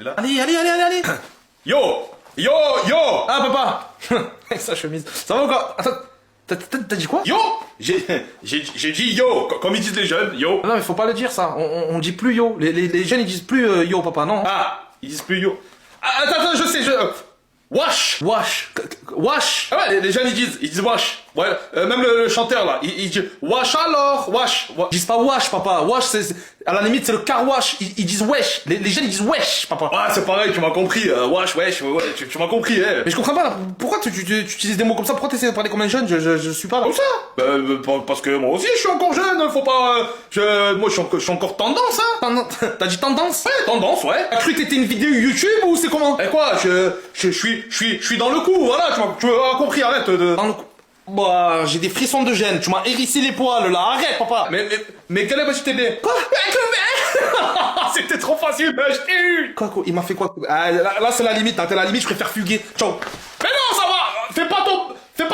celui-là. Allez. Yo! Yo! Yo! Ah, papa. Avec sa chemise. Ça va ou quoi? Attends, t'as dit quoi? Yo! J'ai dit yo, comme ils disent les jeunes, yo. Non, mais faut pas le dire, ça. On dit plus yo. Les jeunes, ils disent plus yo, papa, non? Ah, ils disent plus yo. Ah, attends, je sais, wash! Wash. Ah ouais, les jeunes ils disent wash. Ouais, même le chanteur là, il dit wash alors, wash. Ils disent pas wash, papa. Wash, à la limite, c'est le car wash. Ils disent wesh. Les jeunes, ils disent wesh, papa. Ouais, c'est pareil, tu m'as compris. Wash, wesh, ouais, tu m'as compris, eh. Mais je comprends pas, là. Pourquoi tu utilises des mots comme ça? Pourquoi t'essaies de parler comme un jeune? Je suis pas là. Comme ça? Parce que moi aussi je suis encore jeune, faut pas. Moi je suis encore tendance, hein. T'as dit tendance? Ouais, tendance, ouais. T'as cru que t'étais une vidéo YouTube ou c'est comment? Et quoi, je suis dans le coup, voilà, tu m'as compris, arrête de. Dans le coup. Bah, j'ai des frissons de gêne. Tu m'as hérissé les poils, là. Arrête, papa. Mais quelle est ma t'aidé? Quoi? C'était trop facile, mais je t'ai eu. Quoi? Il m'a fait quoi? Ah, là c'est la limite, hein. T'es la limite, je préfère fuguer. Ciao. Mais non, ça va. Fais pas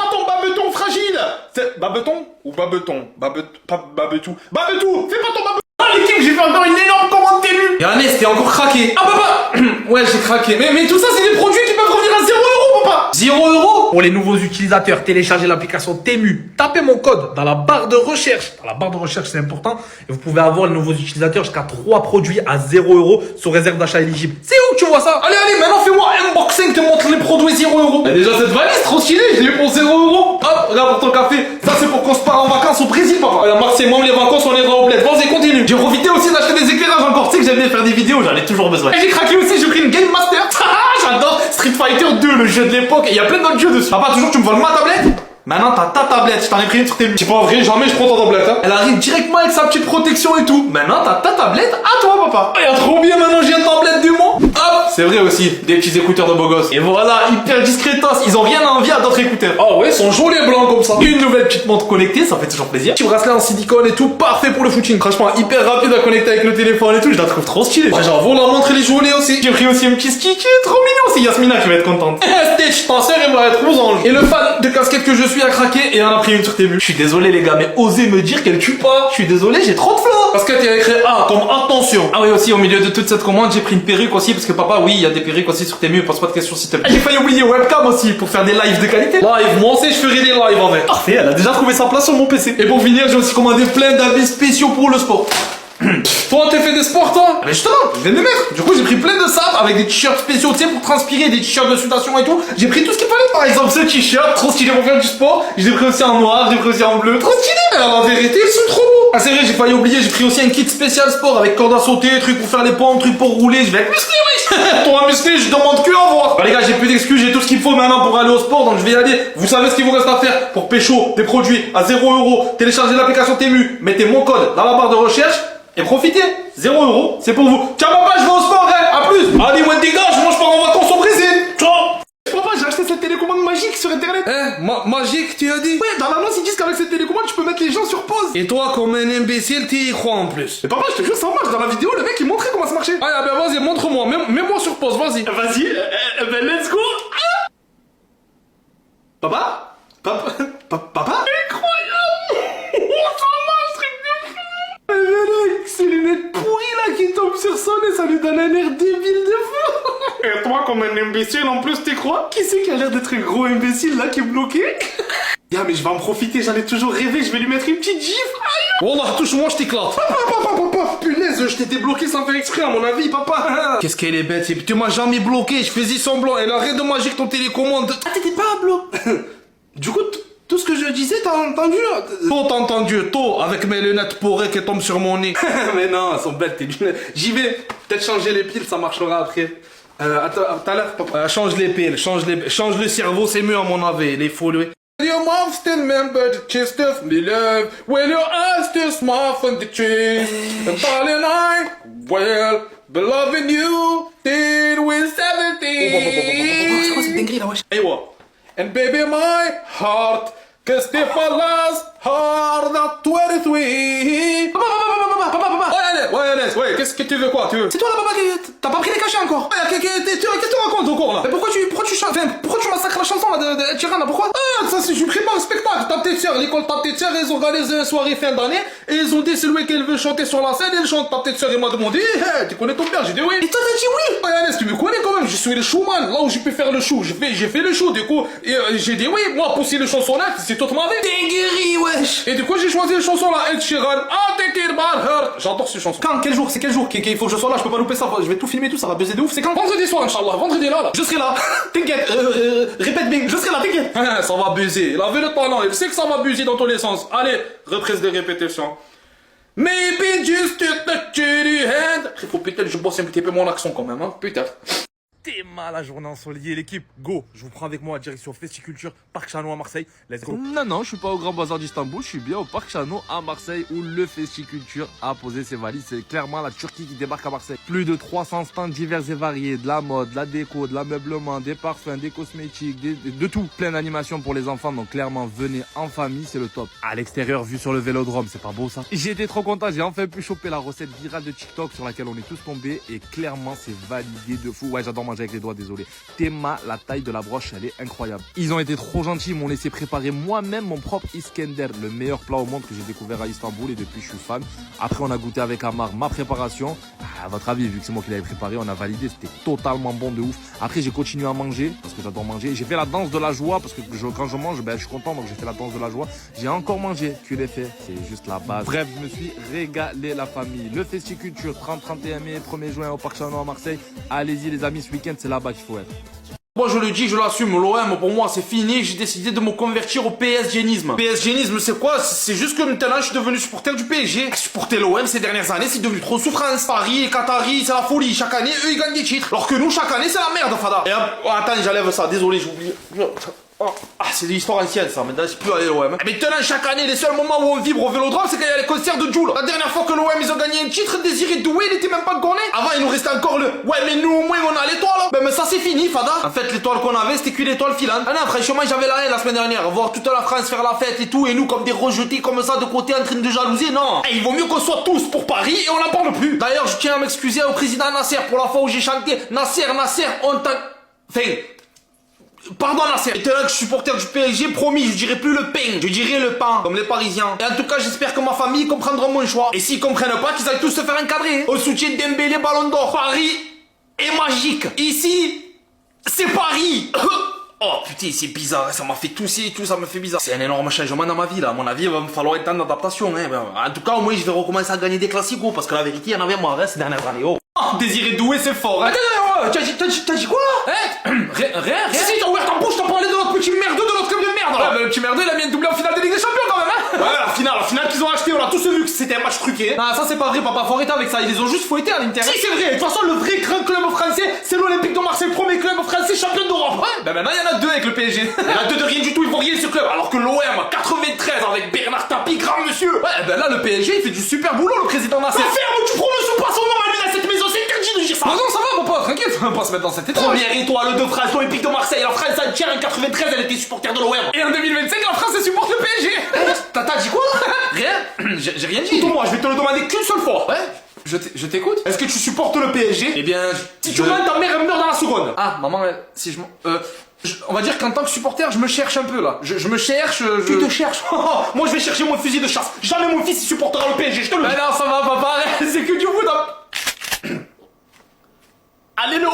ton babeton fragile. C'est babeton ou babeton? Babetou. Babetou. Fais pas ton babeton. Ah, l'équipe, j'ai fait encore une énorme commande ténue. Et Ernest, t'es encore craqué. Ah, papa. Ouais, j'ai craqué. Mais tout ça, c'est des produits qui peuvent revenir à 0 €, papa. 0 €? Pour les nouveaux utilisateurs, téléchargez l'application Temu. Tapez mon code dans la barre de recherche. Dans la barre de recherche, c'est important. Et vous pouvez avoir les nouveaux utilisateurs jusqu'à 3 produits à 0 € sur réserve d'achat éligible. C'est où que tu vois ça? Allez, maintenant fais-moi un unboxing, te montre les produits 0 €. Mais déjà, cette valise, trop stylée, je l'ai eu pour 0 €. Hop, regarde pour ton café. Ça, c'est pour qu'on se part en vacances au Brésil, papa. Marseille, moi, les vacances, on ira au bled. Vas-y, continue. J'ai profité aussi d'acheter des éclairages encore. Tu sais que j'aime bien faire des vidéos, j'en ai toujours besoin. Et j'ai craqué aussi, j'ai pris une Game Master. J'adore Street Fighter 2, le jeu de l'époque. Et il y a plein d'autres jeux dessus. Papa, toujours, tu me voles ma tablette? Maintenant, t'as ta tablette. Je t'en ai pris une sur tes. C'est pas vrai, jamais je prends ta tablette, hein. Elle arrive directement avec sa petite protection et tout. Maintenant, t'as ta tablette à toi, papa. Ah, y'a trop bien, maintenant j'ai une tablette du monde. Hop, c'est vrai aussi, des petits écouteurs de beau gosse. Et voilà, hyper discretos, ils ont rien à envier à d'autres écouteurs. Ah ouais, ils sont jolis blancs comme ça. Une nouvelle petite montre connectée, ça fait toujours plaisir. Petit bracelet en silicone et tout, parfait pour le footing. Franchement, hyper rapide à connecter avec le téléphone et tout, je la trouve trop stylée. Ouais, j'avoue, la montre elle est jolie aussi. J'ai pris aussi un petit ski qui est trop mignon, c'est Yasmina qui va être contente. Stitch, ta sœur elle va être aux anges. Et le fan de casquette que je suis a craqué et en a pris une sur Temu. Je suis désolé les gars, mais osez me dire qu'elle tue pas. Je suis désolé, j'ai trop de flow. Parce que t'as écrit A comme attention. Ah oui aussi, au milieu de toute cette commande, j'ai pris une perruque aussi parce que papa, oui, il y a des perruques aussi sur Temu, pose pas de questions s'il te plaît. J'ai failli oublier webcam aussi pour faire des lives de qualité. Live, moi aussi je ferai des lives avec. Parfait, elle a déjà trouvé sa place sur mon PC. Et pour finir, j'ai aussi commandé plein d'habits spéciaux pour le sport. Toi, t'as fait des sports, toi? Ah mais justement, je viens de me mettre. Du coup, j'ai pris plein de sapes avec des t-shirts spéciaux, tu sais, pour transpirer, des t-shirts de sudation et tout. J'ai pris tout ce qu'il fallait. Par exemple, ce t-shirt, trop stylé pour faire du sport. J'ai pris aussi en noir, j'ai pris aussi en bleu. Trop stylé. Alors, en vérité, ils sont trop beaux. Ah, c'est vrai, j'ai failli oublier, j'ai pris aussi un kit spécial sport avec corde à sauter, truc pour faire les pompes, truc pour rouler. Je vais être musclé, oui. Toi, musclé, je demande que à voir. Bah, les gars, j'ai plus d'excuses, j'ai tout ce qu'il faut maintenant pour aller au sport, donc je vais y aller. Vous savez ce qu'il vous reste à faire pour pécho des produits à 0 €. Téléchargez l'application Temu, mettez mon code dans la barre de recherche. Et profitez, 0 €, c'est pour vous. Tiens papa, je vais au sport, hein, à plus. Allez, moi dégage, moi je pars en vacances au Brésil. Ciao. Papa, j'ai acheté cette télécommande magique sur internet. Hein, magique, tu as dit? Ouais, dans l'annonce ils disent qu'avec cette télécommande, tu peux mettre les gens sur pause. Et toi, comme un imbécile, t'y crois en plus. Mais papa, je te jure, ça marche. Dans la vidéo, le mec il montrait comment ça marchait. Ah, ben vas-y, montre-moi, mets-moi sur pause, vas-y. Vas-y, ben let's go. Papa? Papa? Incroyable. Ça marche, truc de fou. C'est les lunettes pourries là qui tombent sur son nez, ça lui donne un air débile de fou. Et toi, comme un imbécile, en plus, t'y crois? Qui c'est qui a l'air d'être un gros imbécile là qui est bloqué? Yeah, mais je vais en profiter, j'en ai toujours rêvé, je vais lui mettre une petite gifle. Wallah, touche-moi, je t'éclate. Papa, punaise, je t'étais bloqué sans faire exprès à mon avis, papa. Qu'est-ce qu'elle est bête, tu m'as jamais bloqué, je faisais semblant, elle a rien de magique ton télécommande. Ah, t'étais pas à bloc. Du coup, tout ce que je disais, t'as entendu là? Toi, t'as entendu, toi, avec mes lunettes pourries qui tombent sur mon nez. Mais non, elles sont belles tes lunettes. J'y vais, peut-être changer les piles, ça marchera après. Attends, tout à l'heure, papa. Change les piles, change le cerveau, c'est mieux à mon avis, les foules. Your mouth still remember the chest of me love. When your eyes still smile from the trees. And darling, I will be loving you till we're 17. C'est quoi cette dinguerie là, wesh? Hey, what? And baby, my heart can still last hard at 23. Ouais, qu'est-ce que tu veux quoi, tu veux? C'est toi là, papa, t'as pas pris les cachets encore? Qu'est-ce que tu racontes encore là? Mais pourquoi tu massacres la chanson là de Tiran là, pourquoi? Ah, ça c'est, je prépare un spectacle. Ta petite sœur, l'école Ta petite sœur, ils ont organisé une soirée fin d'année et ils ont dit celui qu'elle veut chanter sur la scène, elle chante. Ta petite sœur, elle m'a demandé, hey, tu connais ton père? J'ai dit oui. Et toi t'as dit oui? Ouais, Ernest, tu je suis le showman. Là où je peux faire le show, j'ai fait le show. Du coup, j'ai dit oui, moi, pousser le chansonnette, c'est toute ma vie. T'es guéri, wesh. Et du coup, j'ai choisi la chanson là, Ed Sheeran. Ah, take it by heart. J'adore cette chanson. Quand? Quel jour? C'est quel jour? Il faut que je sois là, je peux pas louper ça. Je vais tout filmer, tout, ça va buzzer de ouf. C'est quand? Vendredi soir, Inch'Allah. Vendredi là. Je serai là. T'inquiète. Répète bien. Je serai là, t'inquiète. Ça va buzzer. Il avait le talent. Il sait que ça va buzzer dans tous les sens. Allez, reprise de répétition. Maybe just to touch your hand. Il faut peut-être que je bosse un petit peu mon accent quand même, hein. Peut-être. T'es mal la journée ensoleillée, l'équipe. Go, je vous prends avec moi à direction Festiculture, Parc Chano à Marseille. Let's go. Non, je suis pas au Grand Bazar d'Istanbul, je suis bien au Parc Chano à Marseille où le Festiculture a posé ses valises. C'est clairement la Turquie qui débarque à Marseille. Plus de 300 stands divers et variés, de la mode, de la déco, de l'ameublement, des parfums, des cosmétiques, de tout. Plein d'animations pour les enfants, donc clairement venez en famille, c'est le top. À l'extérieur, vue sur le vélodrome, c'est pas beau ça? J'ai été trop content, j'ai enfin pu choper la recette virale de TikTok sur laquelle on est tous tombés et clairement c'est validé de fou. Ouais, j'adore manger avec les doigts, désolé. Théma, la taille de la broche, elle est incroyable. Ils ont été trop gentils, ils m'ont laissé préparer moi-même mon propre Iskender, le meilleur plat au monde que j'ai découvert à Istanbul et depuis je suis fan. Après on a goûté avec Amar ma préparation. À votre avis, vu que c'est moi qui l'avais préparé, on a validé, c'était totalement bon de ouf. Après j'ai continué à manger parce que j'adore manger. J'ai fait la danse de la joie parce que quand je mange, je suis content, donc j'ai fait la danse de la joie. J'ai encore mangé, tu l'as fait, c'est juste la base. Bref, je me suis régalé la famille. Le Festiculture 30-31 mai, 1er juin au Parc Chano à Marseille. Allez-y les amis, ce week-end c'est là-bas qu'il faut être. Moi je le dis, je l'assume, l'OM pour moi c'est fini, j'ai décidé de me convertir au PSGnisme. PSGnisme c'est quoi? C'est juste que maintenant je suis devenu supporter du PSG. Supporter l'OM ces dernières années c'est devenu trop souffrance. Paris et Qatari c'est la folie, chaque année eux ils gagnent des titres. Alors que nous chaque année c'est la merde Fada. Et attends j'enlève ça, désolé j'ai oublié. C'est de l'histoire ancienne ça, maintenant c'est plus aller l'OM. Maintenant chaque année les seuls moments où on vibre au Vélodrome c'est quand il y a les concerts de Jul. La dernière fois que l'OM ils ont gagné un titre, Désiré Doué il était même pas connu. Avant il nous restait encore le ouais mais nous au moins on a l'étoile. Mais ça c'est fini Fada. En fait l'étoile qu'on avait c'était qu'une étoile filante. Ah non franchement j'avais la haine la semaine dernière. Voir toute la France faire la fête et tout et nous comme des rejetés comme ça de côté en train de jalouser, non. Il vaut mieux qu'on soit tous pour Paris et on n'en parle plus. D'ailleurs je tiens à m'excuser au président Nasser pour la fois où j'ai chanté Nasser, on t'a... Enfin... Pardon Nasser, et là que je suis supporter du PSG, promis, je dirai plus le pain, je dirai le pain, comme les Parisiens. Et en tout cas, j'espère que ma famille comprendra mon choix. Et s'ils comprennent pas, qu'ils aillent tous se faire encadrer. Au soutien d'Dembélé Ballon d'Or. Paris est magique. Ici, c'est Paris. Oh putain, c'est bizarre, ça m'a fait tousser et tout, ça me fait bizarre. C'est un énorme changement dans ma vie là, à mon avis, il va me falloir un temps d'adaptation. En tout cas, au moins, je vais recommencer à gagner des classicos, parce que la vérité, il y en avait marre ces dernières années. Oh. Désiré Doué, c'est fort, hein. T'as dit quoi là? Rien. Si, t'as ouvert ta bouche, t'as parlé de notre petit merdeux, de notre club de merde là. Ouais, le petit merdeux, il a mis un doublé en finale de Ligue des Champions quand même, hein. Ouais, la finale qu'ils ont acheté, on a tous vu que c'était un match truqué. Non, ça c'est pas vrai, papa, faut arrêter avec ça, ils les ont juste fouettés à l'Inter. Si, c'est vrai, de toute façon, le vrai grand club français, c'est l'Olympique de Marseille, premier club français champion d'Europe. Ouais, ben maintenant, il y en a deux avec le PSG. Il y en a deux de rien du tout, ils vont rien ce club. Alors que l'OM, 93 avec Bernard Tapie, grand monsieur. Ouais, ben là, le PSG, il fait du super boulot, le président Nasser. Ferme, tu prononces pas son nom à lui dans cette maison, c'est interdit de dire ça. Non, ça va, mon pote, t'inquiète, on va pas se mettre dans cette étoile. Première étoile de France, l'Olympique de Marseille. La France entière en 93, elle était supporter de l'OM. Et en 2025, la France, elle supporte le PSG. T'as dit quoi? Rien. J'ai rien dit. Moi, je vais te le demander qu'une seule fois. Ouais. Je t'écoute. Est-ce que tu supportes le PSG? Eh bien, si tu mens, ta mère elle meurt dans la seconde. Ah, maman, si je on va dire qu'en tant que supporter, je me cherche un peu là. Je me cherche. Tu te cherches? Moi, je vais chercher mon fusil de chasse. Jamais mon fils il supportera le PSG. Je te le dis. Non, ça va, papa. C'est que du foot. Allez l'OM!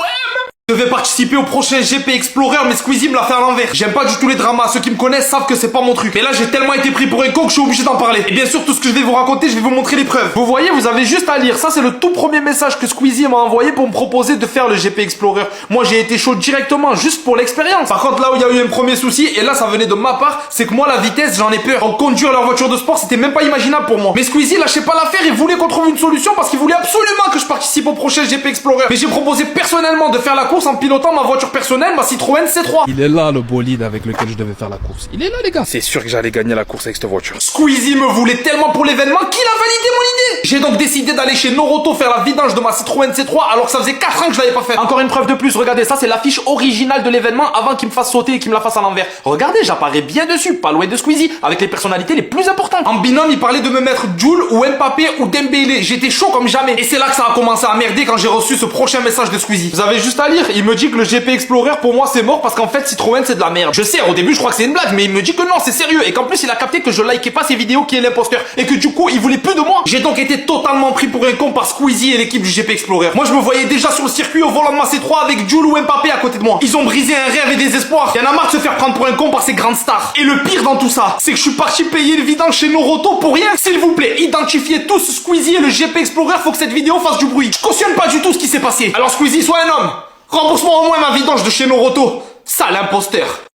Je devais participer au prochain GP Explorer mais Squeezie me l'a fait à l'envers. J'aime pas du tout les dramas, ceux qui me connaissent savent que c'est pas mon truc. Mais là j'ai tellement été pris pour un con que je suis obligé d'en parler. Et bien sûr tout ce que je vais vous raconter, je vais vous montrer les preuves. Vous voyez, vous avez juste à lire. Ça c'est le tout premier message que Squeezie m'a envoyé pour me proposer de faire le GP Explorer. Moi j'ai été chaud directement juste pour l'expérience. Par contre là où il y a eu un premier souci, et là ça venait de ma part, c'est que moi la vitesse j'en ai peur. Donc conduire leur voiture de sport c'était même pas imaginable pour moi. Mais Squeezie lâchait pas l'affaire et voulait qu'on trouve une solution parce qu'il voulait absolument que je participe au prochain GP Explorer. Mais j'ai proposé personnellement de faire la course en pilotant ma voiture personnelle, ma Citroën C3. Il est là le bolide avec lequel je devais faire la course. Il est là les gars. C'est sûr que j'allais gagner la course avec cette voiture. Squeezie me voulait tellement pour l'événement qu'il a validé mon idée. J'ai donc décidé d'aller chez Noroto faire la vidange de ma Citroën C3 alors que ça faisait 4 ans que je l'avais pas fait. Encore une preuve de plus, regardez, ça c'est l'affiche originale de l'événement avant qu'il me fasse sauter et qu'il me la fasse à l'envers. Regardez, j'apparais bien dessus, pas loin de Squeezie, avec les personnalités les plus importantes. En binôme, il parlait de me mettre Jul ou Mbappé ou Dembélé. J'étais chaud comme jamais. Et c'est là que ça a commencé à merder quand j'ai reçu ce prochain message de Squeezie. Vous avez juste à lire, il me dit que le GP Explorer pour moi c'est mort parce qu'en fait Citroën c'est de la merde. Je sais, au début je crois que c'est une blague, mais il me dit que non, c'est sérieux et qu'en plus il a capté que je likais pas ses vidéos qui est l'imposteur et que du coup il voulait plus de moi. J'ai donc été totalement pris pour un con par Squeezie et l'équipe du GP Explorer. Moi je me voyais déjà sur le circuit au volant de ma C3 avec Jules ou Mbappé à côté de moi. Ils ont brisé un rêve et des espoirs. Y'en a marre de se faire prendre pour un con par ces grandes stars. Et le pire dans tout ça, c'est que je suis parti payer le vidange chez Noroto pour rien. S'il vous plaît, identifiez tous Squeezie et le GP Explorer, faut que cette vidéo fasse du bruit. Je cautionne pas du tout ce qui s'est passé. Alors Squeezie, sois un homme. Rembourse-moi au moins ma vidange de chez Noroto. Sale imposteur.